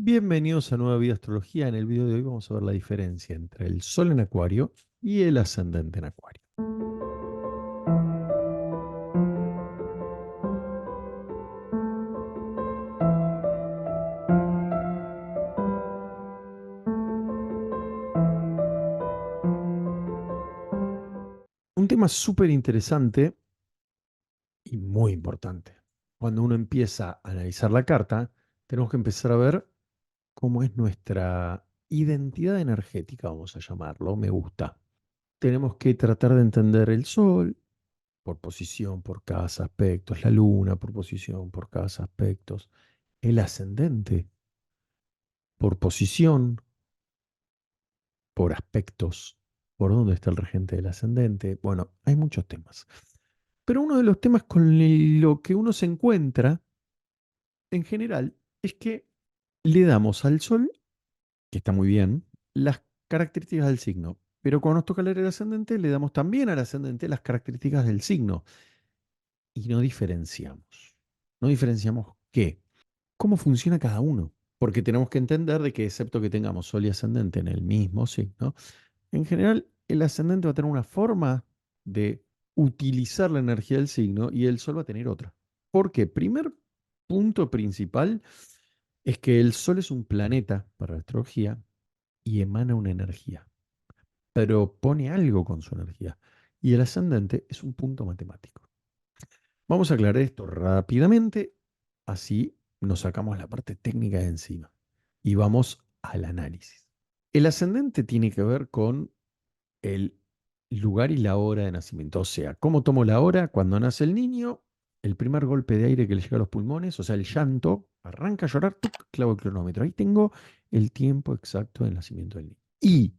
Bienvenidos a Nueva Vida Astrología. En el video de hoy vamos a ver la diferencia entre el Sol en Acuario y el ascendente en Acuario. Un tema súper interesante y muy importante. Cuando uno empieza a analizar la carta, tenemos que empezar a ver cómo es nuestra identidad energética, vamos a llamarlo. Me gusta. Tenemos que tratar de entender el Sol por posición, por casa, aspectos, la Luna por posición, por casa, aspectos, el ascendente por posición, por aspectos, por dónde está el regente del ascendente. Bueno, hay muchos temas. Pero uno de los temas con lo que uno se encuentra en general es que le damos al Sol, que está muy bien, las características del signo. Pero cuando nos toca leer el ascendente, le damos también al ascendente las características del signo. Y no diferenciamos. No diferenciamos qué, cómo funciona cada uno. Porque tenemos que entender de que excepto que tengamos Sol y ascendente en el mismo signo, en general, el ascendente va a tener una forma de utilizar la energía del signo y el Sol va a tener otra. ¿Por qué? Primer punto principal es que el Sol es un planeta para la astrología y emana una energía, pero pone algo con su energía. Y el ascendente es un punto matemático. Vamos a aclarar esto rápidamente, así nos sacamos la parte técnica de encima y vamos al análisis. El ascendente tiene que ver con el lugar y la hora de nacimiento. O sea, ¿cómo tomo la hora? Cuando nace el niño, el primer golpe de aire que le llega a los pulmones, o sea, el llanto, arranca a llorar, ¡tuc! Clavo el cronómetro. Ahí tengo el tiempo exacto del nacimiento del niño. Y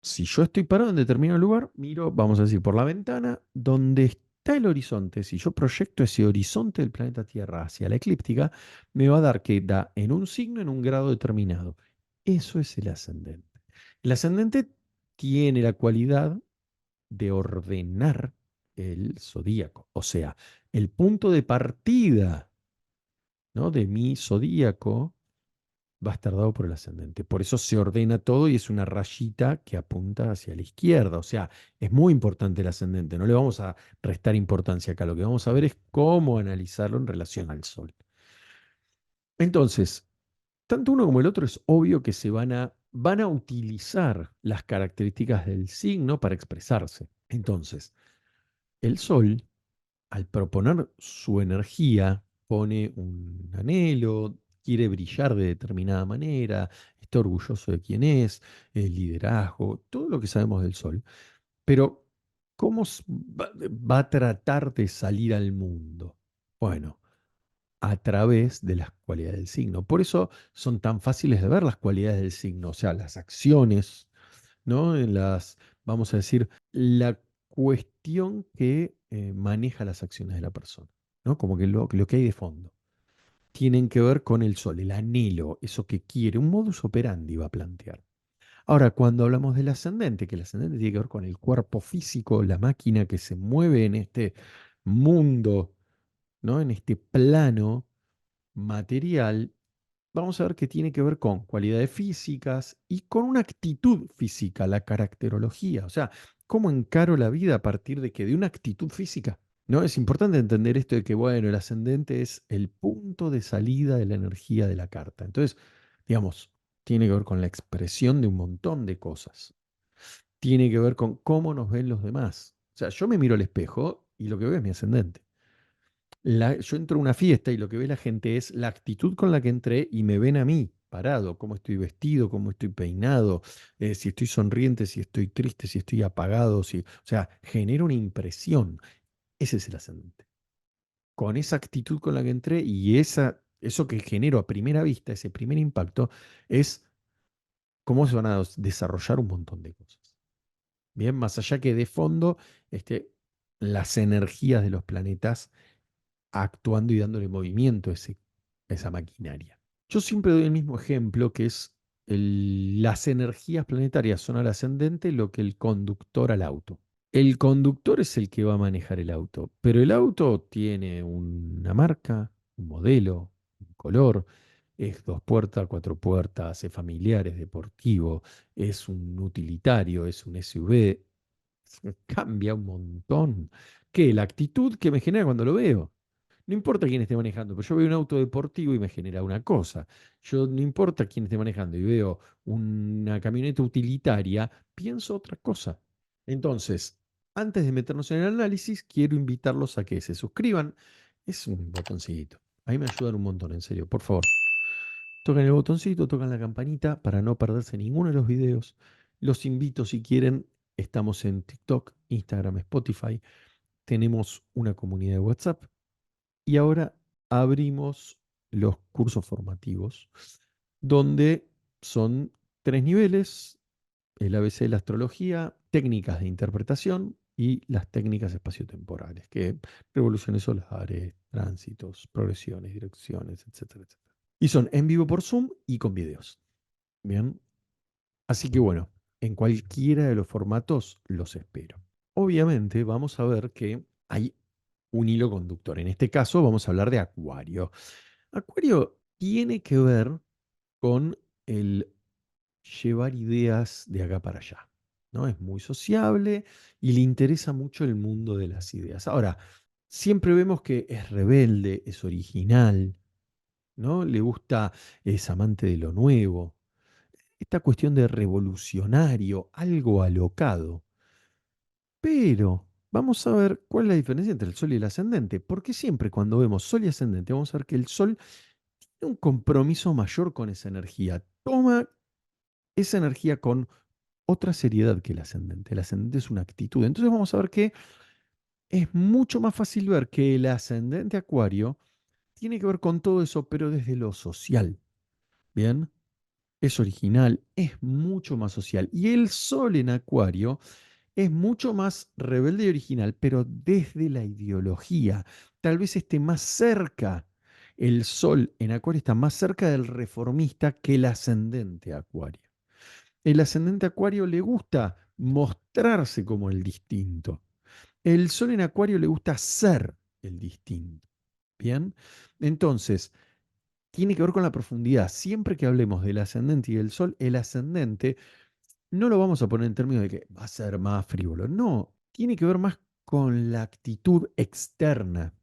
si yo estoy parado en determinado lugar, miro, vamos a decir, por la ventana, donde está el horizonte. Si yo proyecto ese horizonte del planeta Tierra hacia la eclíptica, me va a dar que da en un signo, en un grado determinado. Eso es el ascendente. El ascendente tiene la cualidad de ordenar el zodíaco. O sea, el punto de partida, ¿no?, de mi zodíaco va a estar dado por el ascendente. Por eso se ordena todo y es una rayita que apunta hacia la izquierda. O sea, es muy importante el ascendente. No le vamos a restar importancia acá. Lo que vamos a ver es cómo analizarlo en relación al Sol. Entonces, tanto uno como el otro es obvio que van a utilizar las características del signo para expresarse. Entonces, el Sol, al proponer su energía, pone un anhelo, quiere brillar de determinada manera, está orgulloso de quién es, el liderazgo, todo lo que sabemos del Sol. Pero, ¿cómo va a tratar de salir al mundo? Bueno, a través de las cualidades del signo. Por eso son tan fáciles de ver las cualidades del signo, o sea, las acciones, ¿no? Vamos a decir, la cuestión que maneja las acciones de la persona, ¿no? Como que lo que hay de fondo. Tienen que ver con el Sol, el anhelo, eso que quiere, un modus operandi va a plantear. Ahora, cuando hablamos del ascendente, que el ascendente tiene que ver con el cuerpo físico, la máquina que se mueve en este mundo, ¿no? En este plano material, vamos a ver que tiene que ver con cualidades físicas y con una actitud física, la caracterología. O sea, cómo encaro la vida a partir de una actitud física. ¿No? Es importante entender esto de que, bueno, el ascendente es el punto de salida de la energía de la carta. Entonces, digamos, tiene que ver con la expresión de un montón de cosas. Tiene que ver con cómo nos ven los demás. O sea, yo me miro al espejo y lo que veo es mi ascendente. Yo entro a una fiesta y lo que ve la gente es la actitud con la que entré y me ven a mí, parado, cómo estoy vestido, cómo estoy peinado, si estoy sonriente, si estoy triste, si estoy apagado, o sea, genera una impresión. Ese es el ascendente. Con esa actitud con la que entré y eso que genero a primera vista, ese primer impacto, es cómo se van a desarrollar un montón de cosas. Bien, más allá que de fondo, las energías de los planetas actuando y dándole movimiento a esa maquinaria. Yo siempre doy el mismo ejemplo, que es las energías planetarias son al ascendente lo que el conductor al auto. El conductor es el que va a manejar el auto, pero el auto tiene una marca, un modelo, un color. Es dos puertas, cuatro puertas, es familiar, es deportivo, es un utilitario, es un SUV. Cambia un montón. ¿Qué? La actitud que me genera cuando lo veo. No importa quién esté manejando, pero yo veo un auto deportivo y me genera una cosa. Yo no importa quién esté manejando y veo una camioneta utilitaria, pienso otra cosa. Entonces, antes de meternos en el análisis, quiero invitarlos a que se suscriban. Es un botoncito. Ahí me ayudan un montón, en serio. Por favor, tocan el botoncito, tocan la campanita para no perderse ninguno de los videos. Los invito si quieren. Estamos en TikTok, Instagram, Spotify. Tenemos una comunidad de WhatsApp y ahora abrimos los cursos formativos, donde son tres niveles: el ABC de la astrología, técnicas de interpretación y las técnicas espaciotemporales, que revoluciones solares, tránsitos, progresiones, direcciones, etcétera, etcétera. Y son en vivo por Zoom y con videos. Bien, así que bueno, en cualquiera de los formatos los espero. Obviamente vamos a ver que hay un hilo conductor. En este caso vamos a hablar de Acuario. Acuario tiene que ver con el llevar ideas de acá para allá, ¿no? Es muy sociable y le interesa mucho el mundo de las ideas. Ahora, siempre vemos que es rebelde, es original, ¿no? Le gusta, es amante de lo nuevo. Esta cuestión de revolucionario, algo alocado. Pero vamos a ver cuál es la diferencia entre el Sol y el ascendente, porque siempre cuando vemos Sol y ascendente vamos a ver que el Sol tiene un compromiso mayor con esa energía. Toma esa energía con otra seriedad que el ascendente. El ascendente es una actitud. Entonces vamos a ver que es mucho más fácil ver que el ascendente Acuario tiene que ver con todo eso, pero desde lo social. Bien, es original, es mucho más social. Y el Sol en Acuario es mucho más rebelde y original, pero desde la ideología. Tal vez esté más cerca. El Sol en Acuario está más cerca del reformista que el ascendente Acuario. El ascendente Acuario le gusta mostrarse como el distinto. El Sol en Acuario le gusta ser el distinto. Bien, entonces tiene que ver con la profundidad. Siempre que hablemos del ascendente y del Sol, el ascendente no lo vamos a poner en términos de que va a ser más frívolo. No, tiene que ver más con la actitud externa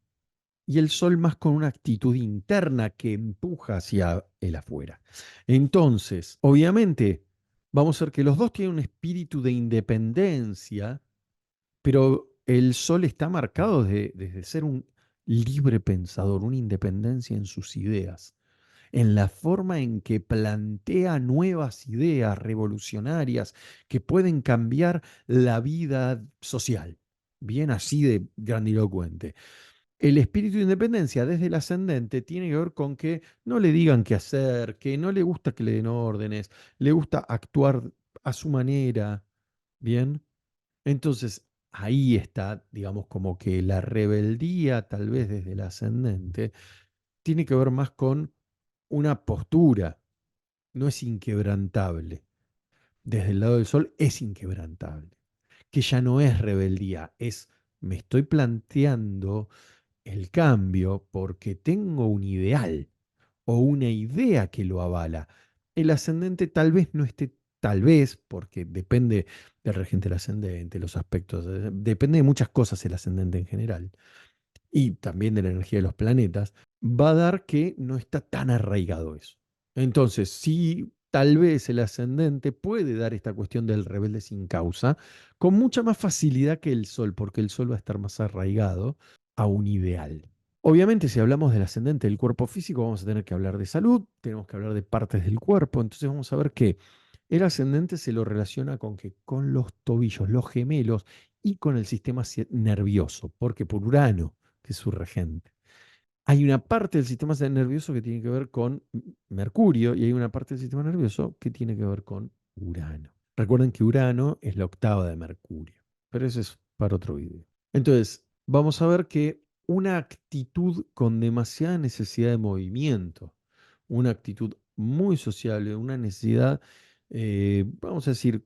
y el Sol más con una actitud interna que empuja hacia el afuera. Entonces, obviamente, vamos a ver que los dos tienen un espíritu de independencia, pero el Sol está marcado desde ser un libre pensador, una independencia en sus ideas, en la forma en que plantea nuevas ideas revolucionarias que pueden cambiar la vida social. Bien así de grandilocuente. El espíritu de independencia desde el ascendente tiene que ver con que no le digan qué hacer, que no le gusta que le den órdenes, le gusta actuar a su manera. Bien. Entonces, ahí está, digamos, como que la rebeldía, tal vez desde el ascendente, tiene que ver más con una postura, no es inquebrantable. Desde el lado del sol es inquebrantable, que ya no es rebeldía, es me estoy planteando el cambio porque tengo un ideal o una idea que lo avala. El ascendente tal vez no esté, tal vez, porque depende del regente del ascendente, los aspectos, depende de muchas cosas el ascendente en general y también de la energía de los planetas, va a dar que no está tan arraigado eso. Entonces, sí, tal vez el ascendente puede dar esta cuestión del rebelde sin causa con mucha más facilidad que el Sol, porque el Sol va a estar más arraigado a un ideal. Obviamente, si hablamos del ascendente del cuerpo físico, vamos a tener que hablar de salud, tenemos que hablar de partes del cuerpo, entonces vamos a ver que el ascendente se lo relaciona con que con los tobillos, los gemelos y con el sistema nervioso, porque por Urano, que es su regente. Hay una parte del sistema nervioso que tiene que ver con Mercurio y hay una parte del sistema nervioso que tiene que ver con Urano. Recuerden que Urano es la octava de Mercurio, pero eso es para otro video. Entonces, vamos a ver que una actitud con demasiada necesidad de movimiento, una actitud muy sociable, una necesidad, vamos a decir,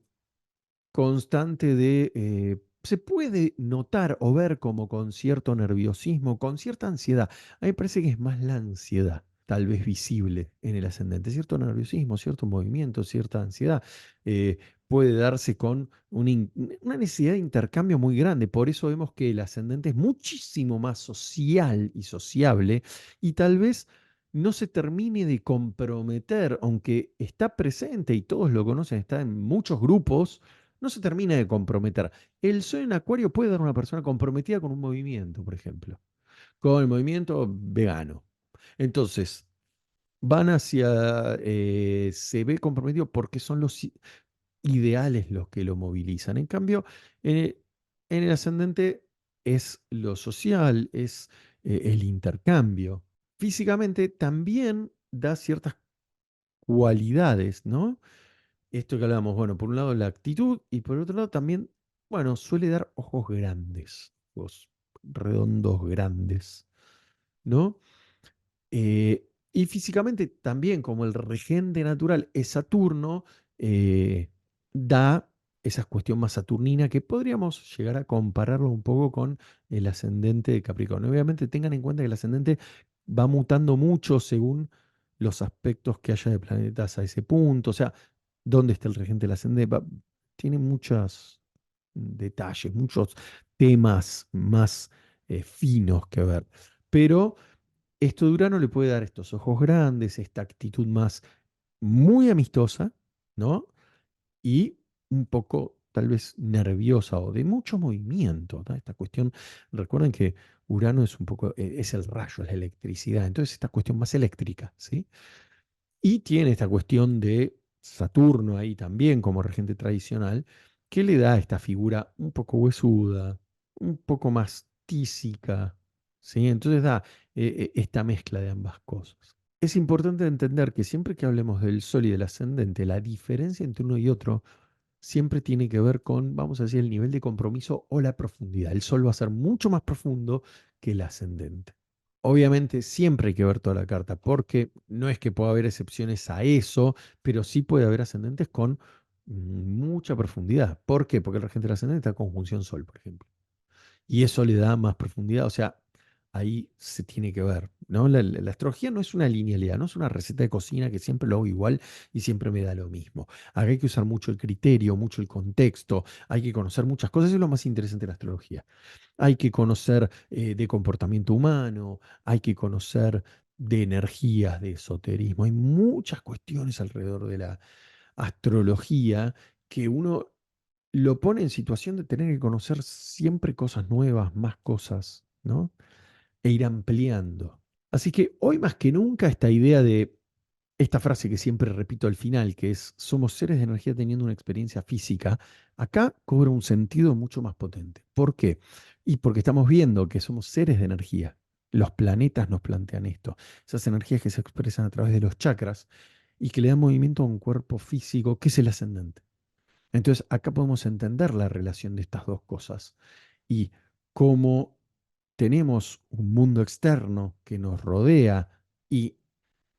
constante de, se puede notar o ver como con cierto nerviosismo, con cierta ansiedad. A mí me parece que es más la ansiedad. tal vez visible en el ascendente, cierto nerviosismo, cierto movimiento, cierta ansiedad. eh, Puede darse con una necesidad de intercambio muy grande. Por eso vemos que el ascendente es muchísimo más social y sociable y tal vez no se termine de comprometer, aunque está presente y todos lo conocen, está en muchos grupos, no se termina de comprometer. El sol en Acuario puede dar a una persona comprometida con un movimiento, por ejemplo, con el movimiento vegano. Entonces, van hacia, se ve comprometido porque son los ideales los que lo movilizan. En cambio, eh, en el ascendente es lo social, es el intercambio. Físicamente también da ciertas cualidades, ¿no? Esto que hablamos, bueno, por un lado la actitud y por otro lado también, bueno, suele dar ojos grandes, ojos redondos grandes, ¿no? Y físicamente también, como el regente natural es Saturno, eh, da esa cuestión más saturnina que podríamos llegar a compararlo un poco con el ascendente de Capricornio. Obviamente tengan en cuenta que el ascendente va mutando mucho según los aspectos que haya de planetas a ese punto. O sea, dónde está el regente del ascendente. Tiene muchos detalles, muchos temas más finos que ver. Pero esto de Urano le puede dar estos ojos grandes, esta actitud más muy amistosa, ¿no? Y un poco tal vez nerviosa o de mucho movimiento, ¿no? Esta cuestión, recuerden que Urano es un poco, es el rayo, es la electricidad, entonces esta cuestión más eléctrica, ¿sí? Y tiene esta cuestión de Saturno ahí también como regente tradicional, que le da esta figura un poco huesuda, un poco más tísica, ¿sí? Entonces da esta mezcla de ambas cosas. Es importante entender que siempre que hablemos del Sol y del ascendente, la diferencia entre uno y otro siempre tiene que ver con, vamos a decir, el nivel de compromiso o la profundidad. El Sol va a ser mucho más profundo que el ascendente. Obviamente siempre hay que ver toda la carta, porque no es que pueda haber excepciones a eso, pero sí puede haber ascendentes con mucha profundidad. ¿Por qué? Porque el regente del ascendente está en conjunción Sol, por ejemplo. Y eso le da más profundidad. O sea, ahí se tiene que ver, ¿no? La astrología no es una linealidad, no es una receta de cocina que siempre lo hago igual y siempre me da lo mismo. Acá hay que usar mucho el criterio, mucho el contexto, hay que conocer muchas cosas. Eso es lo más interesante de la astrología. Hay que conocer de comportamiento humano, hay que conocer de energías, de esoterismo. Hay muchas cuestiones alrededor de la astrología que uno lo pone en situación de tener que conocer siempre cosas nuevas, más cosas, ¿no? E ir ampliando. Así que hoy más que nunca esta idea de esta frase que siempre repito al final, que es somos seres de energía teniendo una experiencia física, acá cobra un sentido mucho más potente. ¿Por qué? Y porque estamos viendo que somos seres de energía. Los planetas nos plantean esto, esas energías que se expresan a través de los chakras y que le dan movimiento a un cuerpo físico que es el ascendente. Entonces, acá podemos entender la relación de estas dos cosas y cómo tenemos un mundo externo que nos rodea y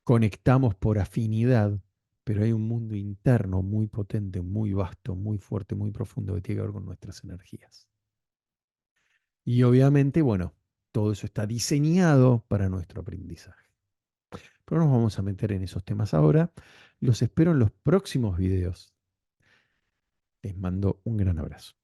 conectamos por afinidad, pero hay un mundo interno muy potente, muy vasto, muy fuerte, muy profundo que tiene que ver con nuestras energías. Y obviamente, bueno, todo eso está diseñado para nuestro aprendizaje. Pero no nos vamos a meter en esos temas ahora. Los espero en los próximos videos. Les mando un gran abrazo.